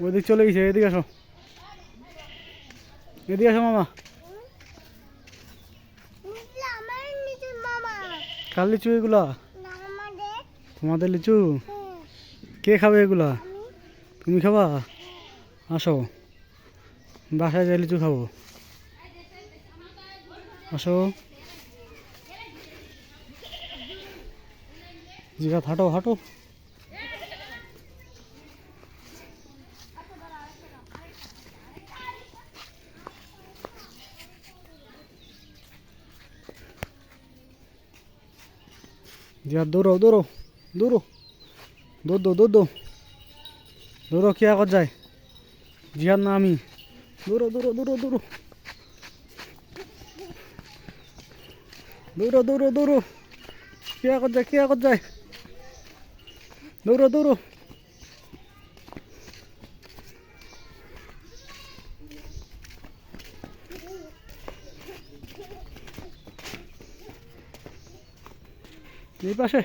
ওইদিক চলে গেছে, এদিকে আসো, এদিকে আসো মামা। কার লিচু এগুলা? তোমাদের লিচু? কে খাবে এগুলা? তুমি খাবা? আসো বাসায় যাই লিচু খাবো, আসো। জিগাত হাঁটো হাঁটো। জিগাত দৌড়ো দৌড়ো দৌড়ো, দৌড় দো দৌড় দো দৌড়ো, কে আগত যায়? জিহাদ না আমি? দৌড়ো দৌড়ো দৌড়ো দৌড়ো দৌড়ো দৌড়ো দৌড়ো, কে আগত যায়, কে আগত যায়? দৌড়ো দৌড়ো। এই পাশে